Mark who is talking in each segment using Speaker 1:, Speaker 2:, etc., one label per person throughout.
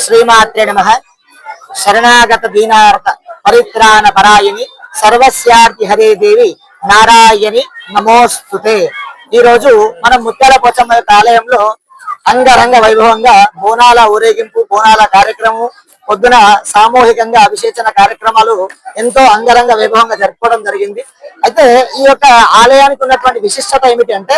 Speaker 1: శ్రీమాత్రే నమః. శరణాగత దీనార్త పరిత్రాణ పరాయణి సర్వస్యార్తి హరే దేవి నారాయణి నమోస్తుతే. ఈ రోజు మనం ముత్యాల పోచమ్మ యొక్క ఆలయంలో అంగరంగ వైభవంగా బోనాల ఊరేగింపు, బోనాల కార్యక్రమం, పొద్దున సామూహికంగా అభిషేచన కార్యక్రమాలు ఎంతో అంగరంగ వైభవంగా జరుపుకోవడం జరిగింది. అయితే ఈ యొక్క ఆలయానికి ఉన్నటువంటి విశిష్టత ఏమిటి అంటే,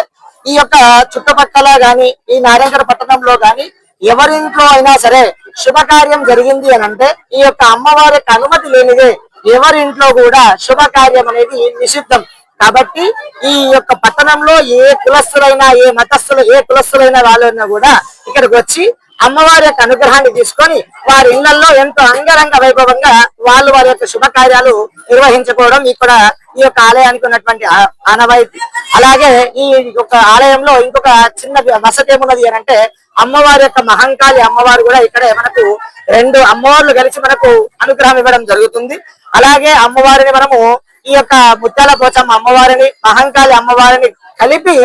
Speaker 1: ఈ యొక్క చుట్టుపక్కల గాని, ఈ నారాయణగఢ పట్టణంలో గాని ఎవరింట్లో అయినా సరే శుభకార్యం జరిగింది అని అంటే ఈ యొక్క అమ్మవారి యొక్క అనుమతి లేనిదే ఎవరింట్లో కూడా శుభకార్యం అనేది నిషిద్ధం. కాబట్టి ఈ యొక్క పట్టణంలో ఏ కులస్తులైనా, ఏ మతస్థులు, ఏ కులస్తులైన వాళ్ళైనా కూడా ఇక్కడికి వచ్చి అమ్మవారి యొక్క అనుగ్రహాన్ని తీసుకొని వారి ఇళ్లలో ఎంతో అంగరంగ వైభవంగా వాళ్ళు వారి యొక్క శుభకార్యాలు నిర్వహించుకోవడం ఇక్కడ ఈ యొక్క ఆలయానికి ఉన్నటువంటి ఆనవాయితీ. అలాగే ఈ యొక్క ఆలయంలో ఇంకొక చిన్న వసతి ఏమున్నది అని అంటే, అమ్మవారి యొక్క మహంకాళి అమ్మవారు కూడా ఇక్కడ మనకు రెండు అమ్మవార్లు కలిసి మనకు అనుగ్రహం ఇవ్వడం జరుగుతుంది. అలాగే అమ్మవారిని మనము ఈ యొక్క ముత్యాల పోచమ్మ అమ్మవారిని, మహంకాళి అమ్మవారిని కలిపి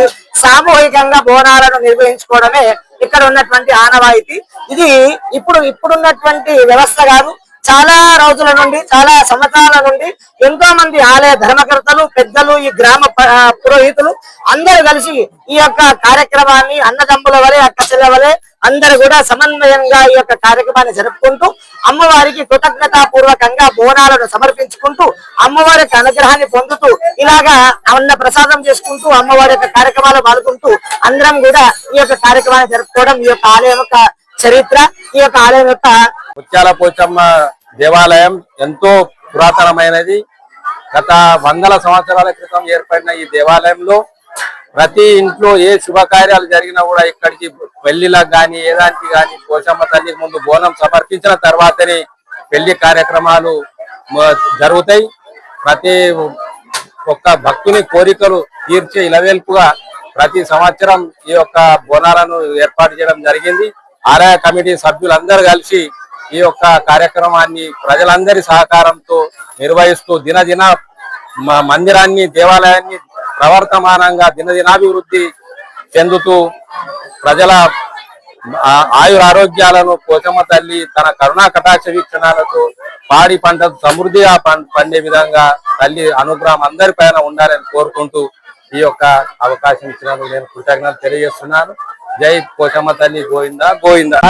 Speaker 1: సామూహికంగా బోనాలను నిర్వహించుకోవడమే ఇక్కడ ఉన్నటువంటి ఆనవాయితీ. ఇది ఇప్పుడున్నటువంటి వ్యవస్థ కాదు. చాలా రోజుల నుండి, చాలా సంవత్సరాల నుండి ఎంతో మంది ఆలయ ధర్మకర్తలు, పెద్దలు, ఈ గ్రామ పురోహితులు అందరూ కలిసి ఈ యొక్క కార్యక్రమాన్ని అన్నదమ్ముల వలె, అక్క చెల్లెల వలె అందరూ కూడా సమన్వయంగా ఈ యొక్క కార్యక్రమాన్ని జరుపుకుంటూ అమ్మవారికి కృతజ్ఞతాపూర్వకంగా బోనాలను సమర్పించుకుంటూ అమ్మవారి యొక్క అనుగ్రహాన్ని పొందుతూ ఇలాగా అన్న ప్రసాదం చేసుకుంటూ అమ్మవారి యొక్క కార్యక్రమాలు పాల్గొంటూ అందరం కూడా ఈ యొక్క కార్యక్రమాన్ని జరుపుకోవడం ఈ యొక్క ఆలయం యొక్క చరిత్ర. ఈ యొక్క ఆలయం యొక్క
Speaker 2: ముత్యాల పోచమ్మ దేవాలయం ఎంతో పురాతనమైనది. గత 100 సంవత్సరాల క్రితం ఏర్పడిన ఈ దేవాలయంలో ప్రతి ఇంట్లో ఏ శుభకార్యాలు జరిగినా కూడా ఇక్కడికి పెళ్లిలకు గాని, ఏదానికి గాని పోచమ్మ తల్లికి ముందు బోనం సమర్పించిన తర్వాతనే పెళ్లి కార్యక్రమాలు జరుగుతాయి. ప్రతి ఒక్క భక్తుని కోరికలు తీర్చే ఇలవేల్పుగా ప్రతి సంవత్సరం ఈ యొక్క బోనాలను ఏర్పాటు చేయడం జరిగింది. ఆలయ కమిటీ సభ్యులందరూ కలిసి ఈ యొక్క కార్యక్రమాన్ని ప్రజలందరి సహకారంతో నిర్వహిస్తూ దినదిన మందిరాన్ని, దేవాలయాన్ని ప్రవర్తమానంగా దినదినాభివృద్ధి చెందుతూ ప్రజల ఆయురారోగ్యాలను పోచమ్మ తల్లి తన కరుణా కటాక్ష వీక్షణాలతో పాడి పంట సమృద్ధిగా పండే విధంగా తల్లి అనుగ్రహం అందరిపైన ఉండాలని కోరుకుంటూ ఈ యొక్క అవకాశం ఇచ్చినందుకు నేను కృతజ్ఞతలు తెలియజేస్తున్నాను. జై పోచమ్మ తల్లి గోవిందా గోవిందా.